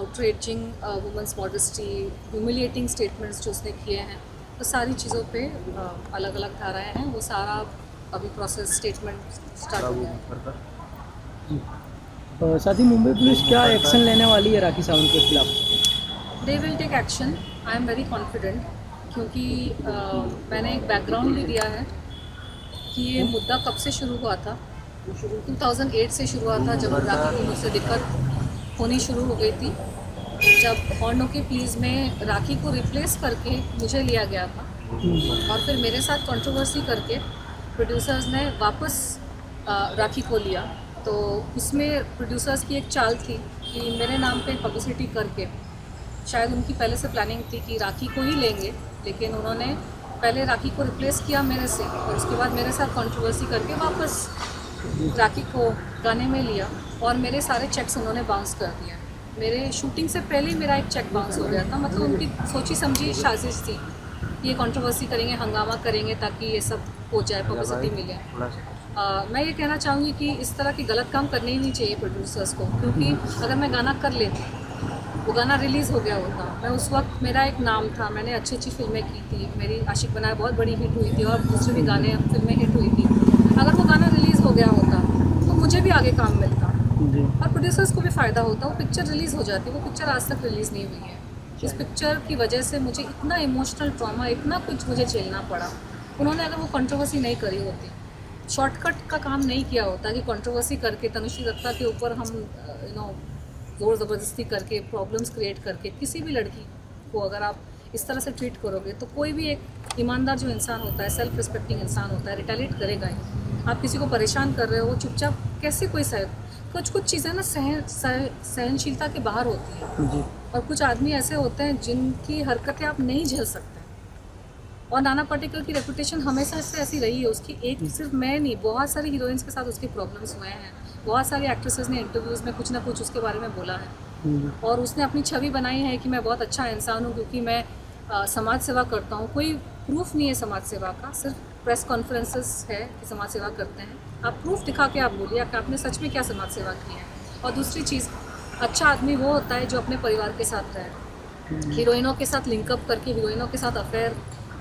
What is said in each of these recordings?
Outraging women's modesty, humiliating statements जो उसने किए हैं, तो सारी चीज़ों पे अलग अलग धाराएं हैं। वो सारा अभी प्रोसेस स्टेटमेंट स्टार्ट हो गया है। साथ ही मुंबई पुलिस क्या एक्शन लेने वाली है राखी सावंत के खिलाफ? They will take action, I am very confident, क्योंकि मैंने एक बैकग्राउंड भी दिया है कि ये मुद्दा कब से शुरू हुआ था। 2008 से शुरू हुआ था, जब राखी की मुझसे दिक्कत होनी शुरू हो गई थी, जब हॉर्न ओके प्लीज़ में राखी को रिप्लेस करके मुझे लिया गया था, और फिर मेरे साथ कंट्रोवर्सी करके प्रोड्यूसर्स ने वापस राखी को लिया। तो उसमें प्रोड्यूसर्स की एक चाल थी कि मेरे नाम पे पब्लिसिटी करके, शायद उनकी पहले से प्लानिंग थी कि राखी को ही लेंगे, लेकिन उन्होंने पहले राखी को रिप्लेस किया मेरे से, और उसके बाद मेरे साथ कंट्रोवर्सी करके वापस राखी को गाने में लिया, और मेरे सारे चेक्स उन्होंने बाउंस कर दिया। मेरे शूटिंग से पहले ही मेरा एक चेक बाउंस हो गया था। मतलब उनकी सोची समझी साजिश थी, ये कंट्रोवर्सी करेंगे, हंगामा करेंगे ताकि ये सब हो जाए, पब्लिसिटी मिले। मैं ये कहना चाहूँगी कि इस तरह की गलत काम करने ही नहीं चाहिए प्रोड्यूसर्स को, क्योंकि अगर मैं गाना कर लेती, वो गाना रिलीज़ हो गया होता, मैं उस वक्त, मेरा एक नाम था, मैंने अच्छी अच्छी फिल्में की थी, मेरी आशिक बनाया बहुत बड़ी हिट हुई थी, और दूसरे भी गाने फिल्में हिट हुई थी। अगर वो गाना रिलीज़ हो गया होता तो मुझे भी आगे काम मिलता, और प्रोड्यूसर्स को भी फ़ायदा होता। वो पिक्चर रिलीज़ हो जाती, वो पिक्चर आज तक रिलीज़ नहीं हुई है। उस पिक्चर की वजह से मुझे इतना इमोशनल ट्रॉमा, इतना कुछ मुझे झेलना पड़ा। उन्होंने अगर वो कंट्रोवर्सी नहीं करी होती, शॉर्टकट का काम नहीं किया होता कि कंट्रोवर्सी करके तनुश्री दत्ता के ऊपर हम ज़ोर ज़बरदस्ती करके, प्रॉब्लम्स क्रिएट करके, किसी भी लड़की को अगर आप इस तरह से ट्रीट करोगे, तो कोई भी एक ईमानदार जो इंसान होता है, सेल्फ रिस्पेक्टिंग इंसान होता है, रिटेलिएट करेगा ही। आप किसी को परेशान कर रहे हो, चुपचाप कैसे कोई कुछ चीज़ें ना सहनशीलता के बाहर होती हैं, और कुछ आदमी ऐसे होते हैं जिनकी हरकतें आप नहीं झेल सकते। और नाना पाटेकर की रेपुटेशन हमेशा से ऐसी रही है। उसकी एक सिर्फ मैं नहीं, बहुत सारी हीरोइंस के साथ उसके प्रॉब्लम्स हुए हैं। बहुत सारी एक्ट्रेसेस ने इंटरव्यूज़ में कुछ ना कुछ उसके बारे में बोला है, और उसने अपनी छवि बनाई है कि मैं बहुत अच्छा इंसान हूँ क्योंकि मैं समाज सेवा करता हूँ। कोई प्रूफ नहीं है समाज सेवा का, सिर्फ प्रेस कॉन्फ्रेंसेस है कि समाज सेवा करते हैं। आप प्रूफ दिखा के आप बोलिए कि आपने सच में क्या समाज सेवा की है। और दूसरी चीज़, अच्छा आदमी वो होता है जो अपने परिवार के साथ रहे। हीरोइनों के साथ लिंकअप करके, हीरोइनों के साथ अफेयर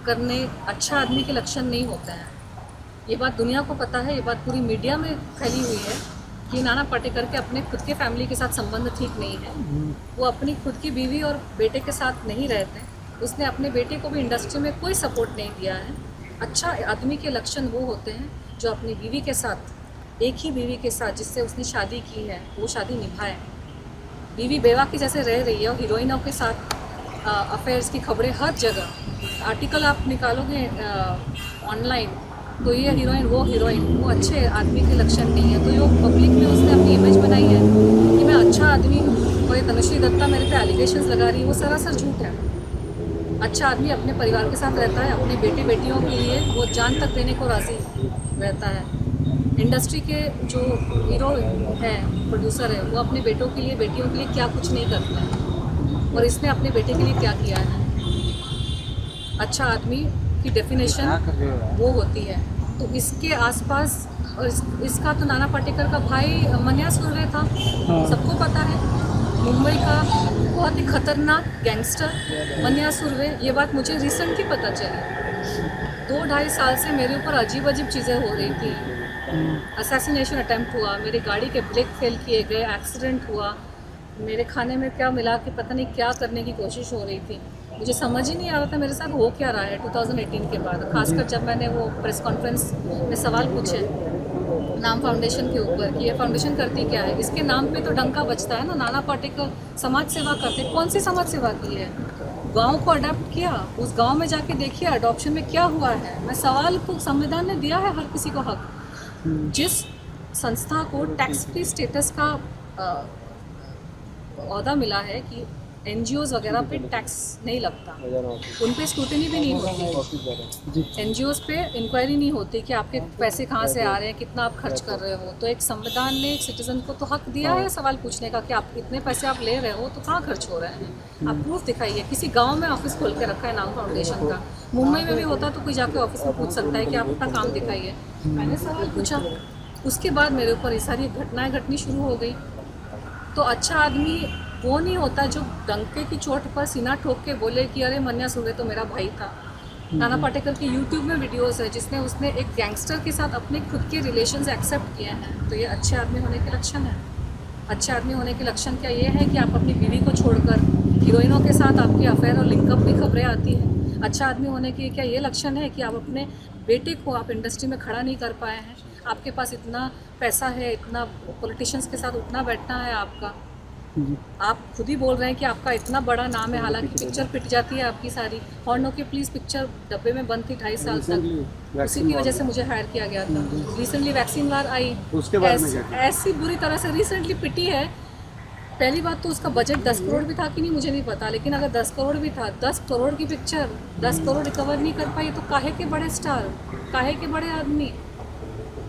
करने अच्छा आदमी के लक्षण नहीं होते हैं। ये बात दुनिया को पता है, ये बात पूरी मीडिया में फैली हुई है कि नाना पाटेकर के अपने खुद के फैमिली के साथ संबंध ठीक नहीं है। वो अपनी खुद की बीवी और बेटे के साथ नहीं रहते। उसने अपने बेटे को भी इंडस्ट्री में कोई सपोर्ट नहीं दिया है। अच्छा आदमी के लक्षण वो होते हैं जो अपनी बीवी के साथ, एक ही बीवी के साथ जिससे उसने शादी की है, वो शादी निभाए। बीवी बेवा की जैसे रह रही है, और हीरोइनों के साथ अफेयर्स की खबरें हर जगह, आर्टिकल आप निकालोगे ऑनलाइन तो ये हीरोइन, वो अच्छे आदमी के लक्षण नहीं है। तो ये पब्लिक में उसने अपनी इमेज बनाई है कि मैं अच्छा आदमी हूँ, और ये तनुश्री दत्ता मेरे पे एलिगेशंस लगा रही है, वो सरासर झूठ है। अच्छा आदमी अपने परिवार के साथ रहता है, अपने बेटे बेटियों के लिए वो जान तक देने को राज़ी रहता है। इंडस्ट्री के जो हीरो हैं, प्रोड्यूसर है, वो अपने बेटों के लिए, बेटियों के लिए क्या कुछ नहीं करते हैं, और इसने अपने बेटे के लिए क्या किया है। अच्छा आदमी की डेफिनेशन वो होती है। तो इसके आसपास, और इसका तो नाना पाटेकर का भाई मन्या सुर्वे था, सबको पता है, मुंबई का बहुत ही खतरनाक गैंगस्टर मन्या सुर्वे। ये बात मुझे रिसेंटली पता चली। 2-2.5 साल से मेरे ऊपर अजीब अजीब चीज़ें हो रही थी। असैसिनेशन अटैम्प्ट हुआ, मेरी गाड़ी के ब्रेक फेल किए गए, एक्सीडेंट हुआ, मेरे खाने में क्या मिला के पता नहीं क्या करने की कोशिश हो रही थी। मुझे समझ ही नहीं आ रहा था मेरे साथ हो क्या रहा है 2018 के बाद। खासकर जब मैंने वो प्रेस कॉन्फ्रेंस में सवाल पूछे नाम फाउंडेशन के ऊपर कि ये फाउंडेशन करती क्या है। इसके नाम पे तो डंका बजता है ना। नाना पाटेकर समाज सेवा करते, कौन सी समाज सेवा की है? गांव को अडॉप्ट किया, उस गांव में जाके देखिए अडॉप्शन में क्या हुआ है। मैं सवाल को, संविधान ने दिया है हर किसी को हक। जिस संस्था को टैक्स फ्री स्टेटस का ओहदा मिला है कि NGOs वगैरह पे टैक्स नहीं लगता, उन पे स्क्रूटनी भी नहीं होती, NGOs पे इंक्वायरी नहीं होती कि आपके पैसे कहाँ से आ रहे हैं, कितना आप खर्च कर रहे हो। तो एक संविधान ने एक सिटीजन को तो हक दिया है सवाल पूछने का कि आप इतने पैसे आप ले रहे हो तो कहाँ खर्च हो रहे हैं, आप प्रूफ दिखाइए। किसी गाँव में ऑफिस खोल के रखा है नाम फाउंडेशन का, मुंबई में भी होता तो कोई जाके ऑफिस में पूछ सकता है कि आप अपना काम दिखाइए। मैंने सवाल पूछा, उसके बाद मेरे ऊपर ये सारी घटनाएँ घटनी शुरू हो गई। तो अच्छा आदमी वो नहीं होता जो डंके की चोट पर सीना ठोक के बोले कि अरे मन्या सुबह तो मेरा भाई था। नाना पाटेकर की यूट्यूब में वीडियोस है जिसने उसने एक गैंगस्टर के साथ अपने खुद के रिलेशंस एक्सेप्ट किए हैं। तो ये अच्छे आदमी होने के लक्षण है। अच्छे आदमी होने के लक्षण क्या ये है कि आप अपनी बीवी को छोड़कर हीरोइनों के साथ आपके अफेयर और लिंकअप की खबरें आती हैं। अच्छा आदमी होने के क्या ये लक्षण है कि आप अपने बेटे को आप इंडस्ट्री में खड़ा नहीं कर पाए हैं। आपके पास इतना पैसा है, इतना पॉलिटिशियंस के साथ उठना बैठना है आपका। आप खुद ही बोल रहे हैं कि आपका इतना बड़ा नाम है, हालांकि पिक्चर पिट जाती है आपकी सारी। हॉर्नो की प्लीज़ पिक्चर डब्बे में बंद थी 2.5 साल तक, उसी की वजह से मुझे हायर किया गया था। रिसेंटली वैक्सीन वार आई, ऐसी बुरी तरह से रिसेंटली पिटी है। पहली बात तो उसका बजट 10 करोड़ भी था कि नहीं मुझे नहीं पता, लेकिन अगर 10 करोड़ भी था, 10 करोड़ की पिक्चर 10 करोड़ रिकवर नहीं कर पाई तो काहे के बड़े स्टार, काहे के बड़े आदमी।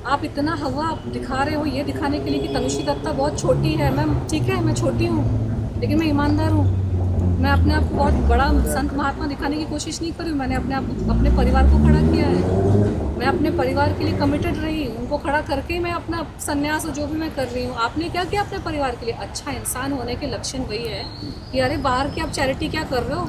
आप इतना हवा दिखा रहे हो ये दिखाने के लिए कि तनुश्री दत्ता बहुत छोटी है। मैम ठीक है, मैं छोटी हूँ लेकिन मैं ईमानदार हूँ। मैं अपने आप को बहुत बड़ा संत महात्मा दिखाने की कोशिश नहीं करी। मैंने अपने आप अपने परिवार को खड़ा किया है। मैं अपने परिवार के लिए कमिटेड रही, उनको खड़ा करके ही मैं अपना संन्यास जो भी मैं कर रही हूँ। आपने क्या किया अपने परिवार के लिए? अच्छा इंसान होने के लक्षण वही है कि अरे बाहर की आप चैरिटी क्या कर रहे हो,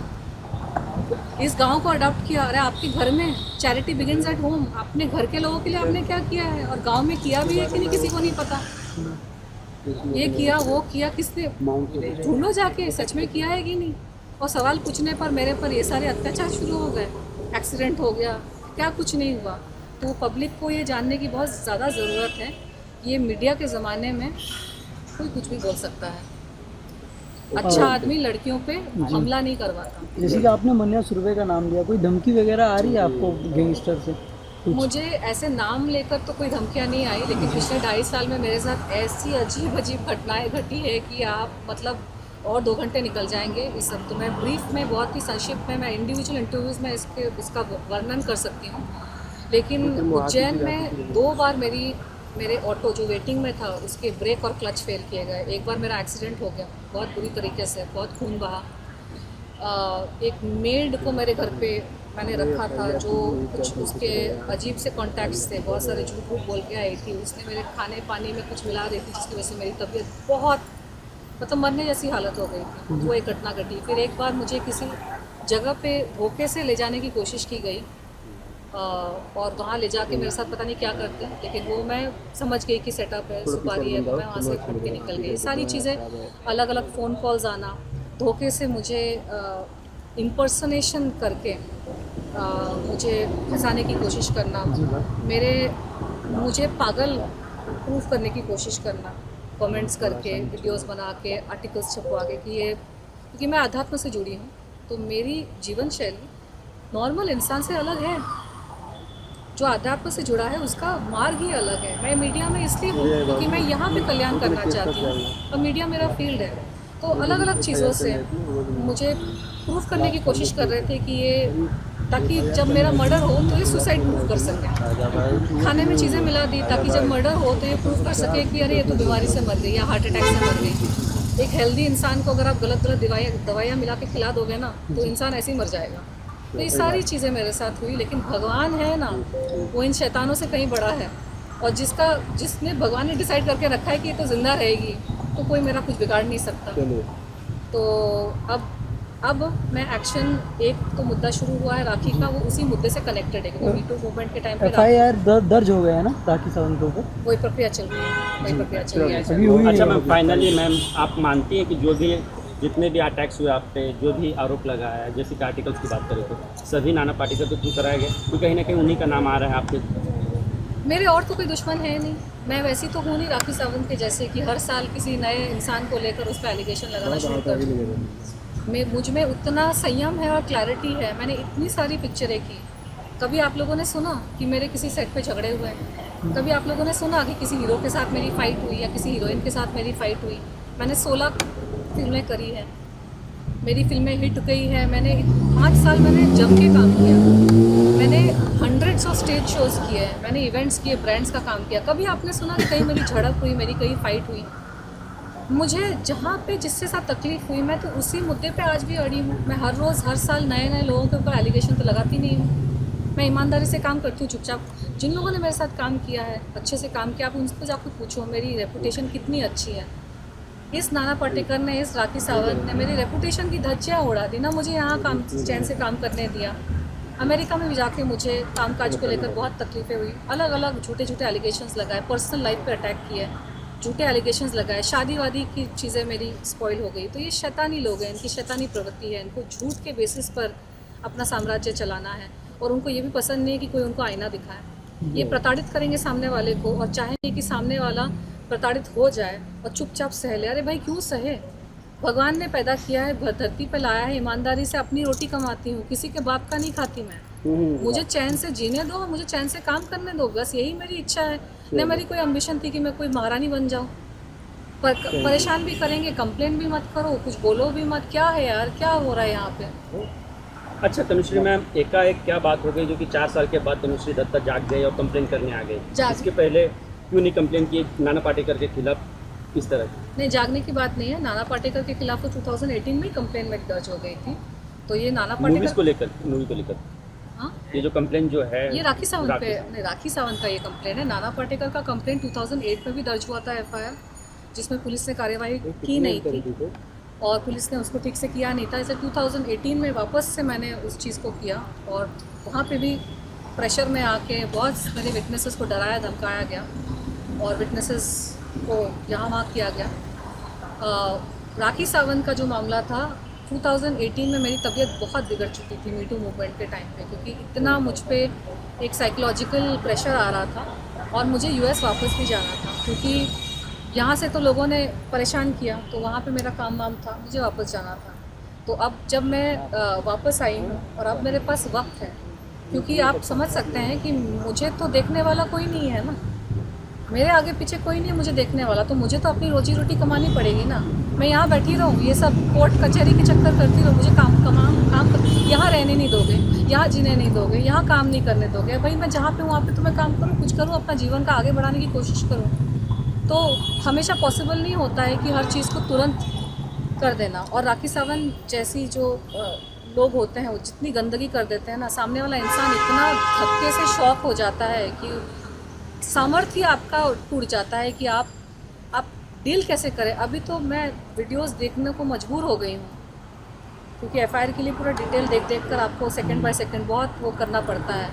इस गांव को अडॉप्ट किया। अरे आपके घर में चैरिटी बिगिंस एट होम। अपने घर के लोगों के लिए आपने क्या किया है और गांव में किया भी है कि नहीं किसी को नहीं पता। ये किया वो किया किसने, ढूंढो जाके सच में किया है कि नहीं। और सवाल पूछने पर मेरे पर ये सारे अत्याचार शुरू हो गए, एक्सीडेंट हो गया, क्या कुछ नहीं हुआ। तो पब्लिक को ये जानने की बहुत ज़्यादा ज़रूरत है। ये मीडिया के ज़माने में कोई कुछ भी बोल सकता है। अच्छा आदमी लड़कियों पे हमला नहीं करवाता। जैसे कि आपने मन्या सुरभि का नाम लिया, कोई धमकी वगैरह आ रही है आपको गैंगस्टर से? मुझे ऐसे नाम लेकर तो कोई धमकियाँ नहीं आई, लेकिन पिछले 2.5 साल में मेरे साथ ऐसी अजीब अजीब घटनाएं घटी है कि आप मतलब और 2 घंटे निकल जाएंगे इस सब। तो मैं ब्रीफ में बहुत ही संक्षिप्त में मैं इंडिविजुअल इंटरव्यूज़ में इसका वर्णन कर सकती हूँ। लेकिन उज्जैन में 2 बार मेरे ऑटो जो वेटिंग में था उसके ब्रेक और क्लच फेल किए गए। एक बार मेरा एक्सीडेंट हो गया बहुत बुरी तरीके से, बहुत खून बहा। एक मेड को मेरे घर पे मैंने रखा था जो कुछ उसके अजीब से कॉन्टैक्ट्स थे, बहुत सारे झूठ बोल के आई थी। उसने मेरे खाने पानी में कुछ मिला रही थी जिसकी वजह से मेरी तबीयत बहुत मतलब मरने जैसी हालत हो गई थी। वो एक घटना घटी। फिर एक बार मुझे किसी जगह पे धोखे से ले जाने की कोशिश की गई और वहाँ ले जाके मेरे साथ पता नहीं क्या करते, लेकिन वो मैं समझ गई कि सेटअप है, सुपारी है, तो मैं वहाँ से फट के निकल गई। सारी चीज़ें अलग अलग फ़ोन कॉल्स आना, धोखे से मुझे इम्पर्सनेशन करके मुझे फंसाने की कोशिश करना, मुझे पागल प्रूफ करने की कोशिश करना, कमेंट्स करके, वीडियोस बना के, आर्टिकल्स छपवा के कि ये, क्योंकि मैं अध्यात्म से जुड़ी हूँ तो मेरी जीवन शैली नॉर्मल इंसान से अलग है। जो अध्यात्म से जुड़ा है उसका मार्ग ही अलग है। मैं मीडिया में इसलिए हूँ क्योंकि मैं यहाँ पे कल्याण करना चाहती हूँ और मीडिया मेरा फील्ड है। तो अलग अलग चीज़ों से मुझे प्रूफ करने की कोशिश कर रहे थे कि ये, ताकि जब मेरा मर्डर हो तो ये सुसाइड प्रूफ कर सके। खाने में चीज़ें मिला दी ताकि जब मर्डर हो तो ये प्रूफ कर सके कि अरे ये तो बीमारी से मर गई या हार्ट अटैक से मर गई। एक हेल्दी इंसान को अगर आप गलत दवाइयाँ मिला के खिला दोगे ना तो इंसान ऐसे ही मर जाएगा। तो ये सारी चीज़ें मेरे साथ हुई, लेकिन भगवान है ना, वो इन शैतानों से कहीं बड़ा है। और जिसने भगवान ने डिसाइड करके रखा है कि ये तो जिंदा रहेगी तो कोई मेरा कुछ बिगाड़ नहीं सकता। तो अब मैं एक्शन, एक तो मुद्दा शुरू हुआ है राखी का, वो उसी मुद्दे से कनेक्टेड है क्योंकि मीटू मूवमेंट के टाइम पे FIR दर्ज हो गया है ना राखी सावंत के ऊपर? वही प्रक्रिया चल रही है, अच्छा मैम, फाइनली मैम आप मानती हैं कि जो भी जितने भी अटैक्स हुए आप पे, जो भी आरोप लगाया है, जैसे कि आर्टिकल्स की बात करें तो सभी नाना पाटेकर के थ्रू कराया गया, तो कहीं ना कहीं उन्हीं का नाम आ रहा है आपके? मेरे और तो कोई दुश्मन है नहीं। मैं वैसी तो हूँ नहीं राखी सावंत के जैसे कि हर साल किसी नए इंसान को लेकर उस पर एलिगेशन लगाना शुरू कर दूँ। मुझ में उतना संयम है और क्लैरिटी है। मैंने इतनी सारी पिक्चरें की। कभी आप लोगों ने सुना कि मेरे किसी सेट पे झगड़े हुए हैं? कभी आप लोगों ने सुना कि किसी हीरो के साथ मेरी फ़ाइट हुई या किसी हीरोइन के साथ मेरी फ़ाइट हुई? मैंने 16 फिल्में करी है, मेरी फिल्में हिट गई है। मैंने 5 साल मैंने जम के काम किया। मैंने हंड्रेड्स ऑफ स्टेज शोज़ किए हैं, मैंने इवेंट्स किए, ब्रांड्स का काम किया। कभी आपने सुना कि कहीं मेरी झड़प हुई, मेरी कहीं फ़ाइट हुई? मुझे जहाँ पे जिससे साथ तकलीफ़ हुई मैं तो उसी मुद्दे पे आज भी अड़ी हूँ। मैं हर रोज़ हर साल नए नए लोगों के ऊपर एलिगेशन तो लगाती नहीं हूँ। मैं ईमानदारी से काम करती हूँ चुपचाप। जिन लोगों ने मेरे साथ काम किया है, अच्छे से काम किया, आप उनसे जाकर पूछो मेरी रेपुटेशन कितनी अच्छी है। इस नाना पाटेकर ने, इस राखी सावंत ने मेरी रेपुटेशन की धज्जियाँ उड़ा दी ना, मुझे यहाँ काम चैन से काम करने दिया। अमेरिका में भी जाके मुझे कामकाज को लेकर बहुत तकलीफ़ें हुई, अलग अलग झूठे झूठे एलिगेशंस लगाए, पर्सनल लाइफ पे अटैक किए, झूठे एलिगेशंस लगाए, शादी वादी की चीज़ें मेरी स्पॉइल हो गई। तो ये शैतानी लोग हैं, इनकी शैतानी प्रवृत्ति है, इनको झूठ के बेसिस पर अपना साम्राज्य चलाना है और उनको ये भी पसंद नहीं है कि कोई उनको आईना दिखाए। ये प्रताड़ित करेंगे सामने वाले को और चाहेंगे कि सामने वाला प्रताड़ित हो जाए और चुपचाप सह ले। अरे भाई क्यों सहे? भगवान ने पैदा किया है, धरती पे लाया है, ईमानदारी से अपनी रोटी कमाती हूँ, किसी के बाप का नहीं खाती मैं। मुझे चैन से जीने दो, मुझे चैन से काम करने दो, बस यही मेरी इच्छा है। न मेरी कोई एम्बिशन थी कि मैं कोई महारानी बन जाऊँ। परेशान भी करेंगे, कंप्लेन भी मत करो, कुछ बोलो भी मत। क्या है यार, क्या हो रहा है यहाँ पे? अच्छा तनुश्री मैम, एकाएक क्या बात हो गई जो कि 4 साल के बाद तनुश्री दत्ता जाग गई और कंप्लेन करने आ गई? इसके पहले क्यों नहीं कंप्लेन की नाना पाटेकर के खिलाफ? किस तरह की? नहीं, जागने की बात नहीं है। नाना पाटेकर के खिलाफ तो 2018 में कंप्लेन में दर्ज हो गई थी। तो ये नाना पाटेकर मूवी को लेकर हाँ, ये जो कंप्लेन जो है ये राखी सावंत पे, नहीं राखी सावंत का ये कंप्लेन है। नाना पाटेकर का कंप्लेन 2008 में भी दर्ज हुआ था FIR, जिसमें पुलिस ने कार्यवाही की नहीं थी और पुलिस ने उसको ठीक से किया नहीं था। इसे 2018 में वापस से मैंने उस चीज़ को किया और वहाँ पे भी प्रेशर में आके बहुत मेरे विटनेसेस को डराया धमकाया गया और विटनेसेस को यहाँ वहाँ किया गया। राखी सावंत का जो मामला था 2018 में मेरी तबीयत बहुत बिगड़ चुकी थी मीटू मूवमेंट के टाइम पे, क्योंकि इतना मुझ पे एक साइकोलॉजिकल प्रेशर आ रहा था और मुझे US वापस भी जाना था, क्योंकि यहाँ से तो लोगों ने परेशान किया, तो वहाँ पे मेरा काम वाम था, मुझे वापस जाना था। तो अब जब मैं वापस आई हूँ और अब मेरे पास वक्त है, क्योंकि आप समझ सकते हैं कि मुझे तो देखने वाला कोई नहीं है ना, मेरे आगे पीछे कोई नहीं है मुझे देखने वाला, तो मुझे तो अपनी रोजी रोटी कमानी पड़ेगी ना। मैं यहाँ बैठी रहूँ, ये सब कोर्ट कचहरी के चक्कर करती रहूँ, मुझे यहाँ रहने नहीं दोगे, यहाँ जीने नहीं दोगे, यहाँ काम नहीं करने दोगे। भाई मैं जहाँ पे हूँ वहाँ पे तो मैं काम करूँ, कुछ करूँ, अपना जीवन का आगे बढ़ाने की कोशिश करूँ। तो हमेशा पॉसिबल नहीं होता है कि हर चीज़ को तुरंत कर देना। और राखी सावंत जैसी जो लोग होते हैं वो जितनी गंदगी कर देते हैं ना, सामने वाला इंसान इतना धक्के से शॉक हो जाता है कि सामर्थ्य आपका टूट जाता है कि आप डील कैसे करें। अभी तो मैं वीडियोस देखने को मजबूर हो गई हूँ, क्योंकि FIR के लिए पूरा डिटेल देख कर आपको सेकंड बाय सेकंड बहुत वो करना पड़ता है।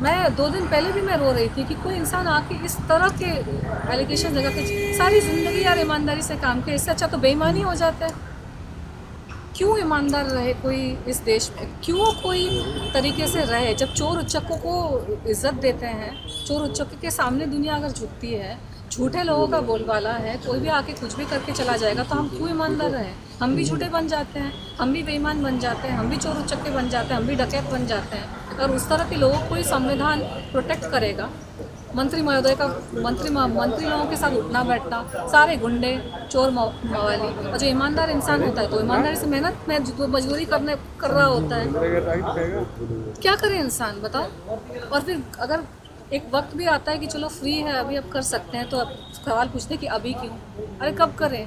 मैं 2 दिन पहले भी मैं रो रही थी कि कोई इंसान आके इस तरह के एलिगेशन लगा के सारी ज़िंदगी यार ईमानदारी से काम किया, इससे अच्छा तो बेईमानी हो जाता है। क्यों ईमानदार रहे कोई इस देश में? क्यों कोई तरीके से रहे? जब चोर उच्चकों को इज्जत देते हैं, चोर उच्चकों के सामने दुनिया अगर झुकती है, झूठे लोगों का बोलबाला है, कोई भी आके कुछ भी करके चला जाएगा, तो हम क्यों ईमानदार रहें? हम भी झूठे बन जाते हैं, हम भी बेईमान बन जाते हैं, हम भी चोर उच्चके बन जाते हैं, हम भी डकैत बन जाते हैं। अगर उस तरह के लोगों को ही संविधान प्रोटेक्ट करेगा, मंत्री महोदय का मंत्री लोगों के साथ उठना बैठना, सारे गुंडे चोर मवाली, और जो ईमानदार इंसान होता है तो ईमानदारी से मेहनत में मजदूरी कर रहा होता है, क्या करे इंसान बताओ। और फिर अगर एक वक्त भी आता है कि चलो फ्री है अभी अब कर सकते हैं, तो अब सवाल पूछते हैं कि अभी क्यों? अरे कब करें?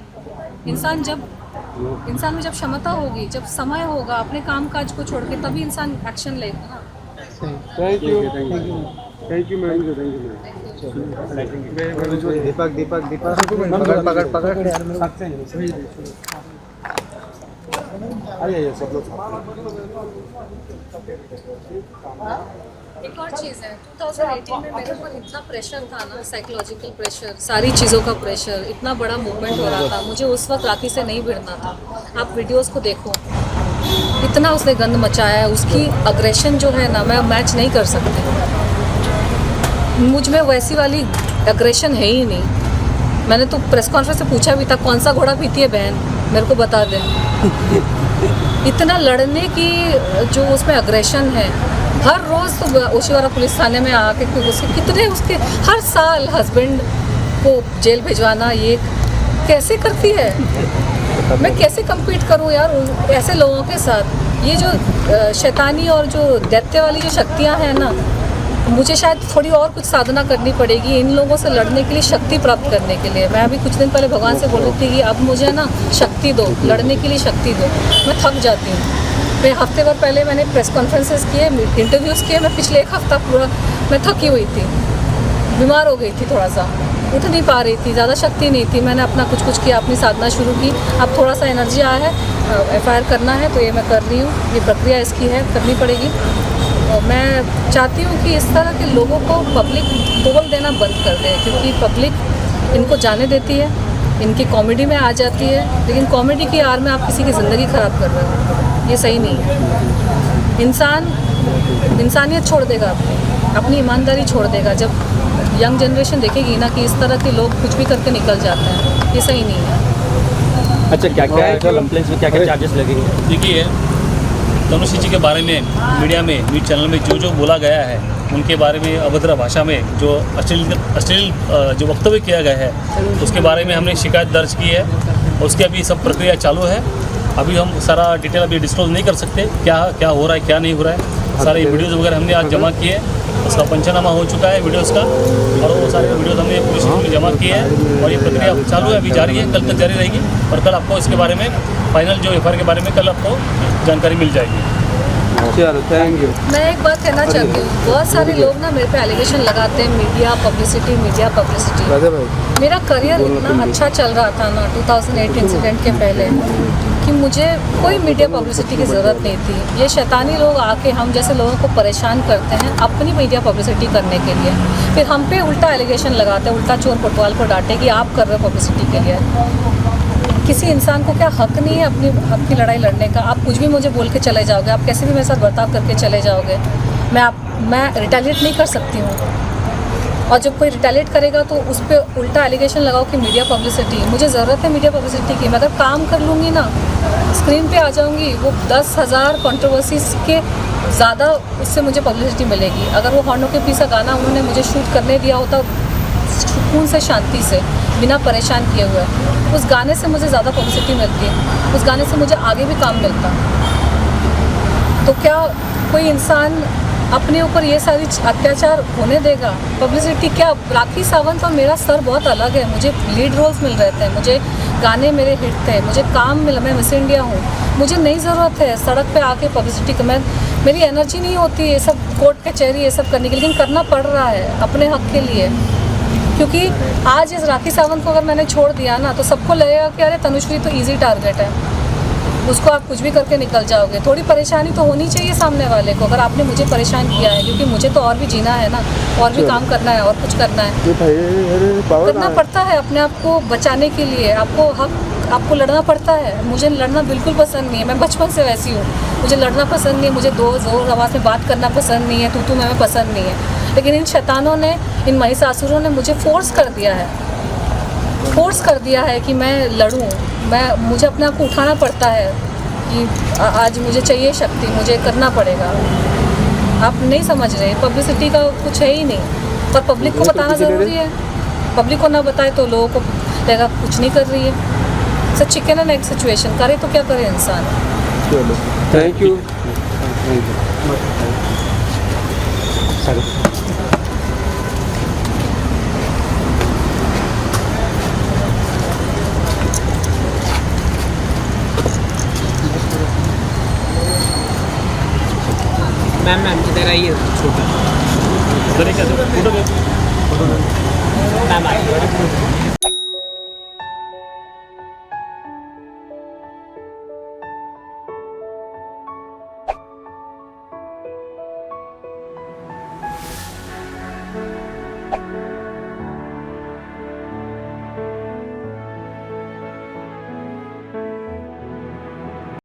इंसान में जब क्षमता होगी, जब समय होगा अपने काम काज को छोड़ के, तभी इंसान एक्शन लेगा ना। Thank you ma'am. दीपक पकड़ आइए सब लोग। एक और चीज़ है, 2018 में मेरे ऊपर इतना प्रेशर था ना, साइकोलॉजिकल प्रेशर, सारी चीज़ों का प्रेशर, इतना बड़ा मूवमेंट हो रहा था, मुझे उस वक्त राखी से नहीं भिड़ना था। आप वीडियोस को देखो, इतना उसने गंद मचाया है, उसकी अग्रेशन जो है ना, मैं मैच नहीं कर सकती। मुझ में वैसी वाली अग्रेशन है ही नहीं। मैंने तो प्रेस कॉन्फ्रेंस में पूछा भी था, कौन सा घोड़ा पीती है बहन, मेरे को बता दे। इतना लड़ने की जो उसमें अग्रेशन है, हर रोज़ तो ओशिवारा पुलिस थाने में आके उसके हर साल हस्बैंड को जेल भिजवाना, ये कैसे करती है? मैं कैसे compete करूं यार ऐसे लोगों के साथ? ये जो शैतानी और जो दैत्य वाली जो शक्तियां हैं ना, मुझे शायद थोड़ी और कुछ साधना करनी पड़ेगी इन लोगों से लड़ने के लिए, शक्ति प्राप्त करने के लिए। मैं अभी कुछ दिन पहले भगवान से बोल रही थी कि अब मुझे ना शक्ति दो, लड़ने के लिए शक्ति दो। मैं थक जाती हूँ। मैं हफ्ते भर पहले मैंने प्रेस कॉन्फ्रेंसेस किए, इंटरव्यूज़ किए, मैं पिछले 1 हफ्ता पूरा मैं थकी हुई थी, बीमार हो गई थी थोड़ा सा। उठ नहीं पा रही थी, ज़्यादा शक्ति नहीं थी। मैंने अपना कुछ कुछ किया, अपनी साधना शुरू की। अब थोड़ा सा एनर्जी आया है, FIR करना है, तो ये मैं कर रही हूँ। ये प्रक्रिया इसकी है, करनी पड़ेगी। और मैं चाहती हूँ कि इस तरह के लोगों को पब्लिक बोल देना बंद कर दे, क्योंकि पब्लिक इनको जाने देती है, इनकी कॉमेडी में आ जाती है, लेकिन कॉमेडी की आड़ में आप किसी की ज़िंदगी ख़राब कर रहे हो, ये सही नहीं है। इंसानियत छोड़ देगा अपनी ईमानदारी छोड़ देगा जब यंग जनरेशन देखेगी ना कि इस तरह के लोग कुछ भी करके निकल जाते हैं, ये सही नहीं है। अच्छा, क्या क्या कंप्लेंट्स में क्या क्या चार्जेस लगेंगे? देखिए, धनुष जी के बारे में मीडिया में, न्यूज़ चैनल में जो जो बोला गया है, उनके बारे में अभद्र भाषा में जो अश्लील जो वक्तव्य किया गया है, उसके बारे में हमने शिकायत दर्ज की है। उसकी अभी सब प्रक्रिया चालू है। अभी हम सारा डिटेल अभी डिस्क्लोज नहीं कर सकते, क्या क्या हो रहा है क्या नहीं हो रहा है। सारे वीडियोज़ वगैरह हमने आज जमा किए, उसका पंचनामा हो चुका है वीडियोज़ का, और वो सारे वीडियोज़ हमने पुलिस में जमा किए हैं और ये प्रक्रिया चालू है, अभी जारी है, कल तक जारी रहेगी। और कल आपको इसके बारे में फाइनल जो FIR के बारे में कल आपको जानकारी मिल जाएगी। चलो, थैंक यू। मैं एक बात कहना चाहती हूँ, बहुत सारे लोग ना मेरे पे एलिगेशन लगाते हैं, मीडिया पब्लिसिटी। राधे भाई, मेरा करियर इतना अच्छा चल रहा था ना 2008 इंसिडेंट के पहले, कि मुझे कोई मीडिया पब्लिसिटी की ज़रूरत नहीं थी। ये शैतानी लोग आके हम जैसे लोगों को परेशान करते हैं अपनी मीडिया पब्लिसिटी करने के लिए, फिर हम पे उल्टा एलिगेशन लगाते हैं, उल्टा चोर कोतवाल को डांटे कि आप कर रहे हो पब्लिसिटी के लिए। किसी इंसान को क्या हक नहीं है अपनी हक की लड़ाई लड़ने का? आप कुछ भी मुझे बोल के चले जाओगे, आप कैसे भी मेरे साथ बर्ताव करके चले जाओगे, मैं रिटेलिएट नहीं कर सकती हूँ। और जब कोई रिटेलिएट करेगा तो उस पर उल्टा एलिगेशन लगाओ कि मीडिया पब्लिसिटी। मुझे ज़रूरत है मीडिया पब्लिसिटी की। मैं अगर काम कर लूँगी ना, स्क्रीन पे आ जाऊँगी, वो 10,000 कंट्रोवर्सीज के ज़्यादा उससे मुझे पब्लिसिटी मिलेगी। अगर वो हॉर्नों के पीछे गाना उन्होंने मुझे शूट करने दिया होता सुकून से, शांति से, बिना परेशान किए हुए, उस गाने से मुझे ज़्यादा पब्लिसिटी मिलती है, उस गाने से मुझे आगे भी काम मिलता। तो क्या कोई इंसान अपने ऊपर ये सारी अत्याचार होने देगा? पब्लिसिटी क्या? राखी सावंत और मेरा स्तर बहुत अलग है। मुझे लीड रोल्स मिल रहे थे, मुझे गाने मेरे हिट थे, मुझे काम मिला, मैं मिस इंडिया हूँ। मुझे नहीं ज़रूरत है सड़क पे आके पब्लिसिटी का। मेरी एनर्जी नहीं होती ये सब कोर्ट कचहरी ये सब करने की, लेकिन करना पड़ रहा है अपने हक के लिए। क्योंकि आज इस राखी सावंत को अगर मैंने छोड़ दिया ना, तो सबको लगेगा कि अरे तनुश्री तो इजी टारगेट है, उसको आप कुछ भी करके निकल जाओगे। थोड़ी परेशानी तो होनी चाहिए सामने वाले को, अगर आपने मुझे परेशान किया है, क्योंकि मुझे तो और भी जीना है ना, और भी काम करना है, और कुछ करना है, करना पड़ता है अपने आप को बचाने के लिए। आपको लड़ना पड़ता है। मुझे लड़ना बिल्कुल पसंद नहीं है, मैं बचपन से वैसी हूँ। मुझे लड़ना पसंद नहीं है, मुझे जोर आवाज़ में बात करना पसंद नहीं है, तू मैं पसंद नहीं है। लेकिन इन शैतानों ने, इन महिषासुरों ने मुझे फोर्स कर दिया है कि मैं लड़ूं। मुझे अपने आप को उठाना पड़ता है कि आज मुझे चाहिए शक्ति, मुझे करना पड़ेगा। आप नहीं समझ रहे, पब्लिसिटी का कुछ है ही नहीं, पर पब्लिक को बताना ज़रूरी है। पब्लिक को ना बताए तो लोगों को लगेगा कुछ नहीं कर रही है। Sir chicken and egg situation, करे तो क्या करे इंसान। चलो, थैंक यू। मैम किधर आइए, छोटा फोटो मैम आइए।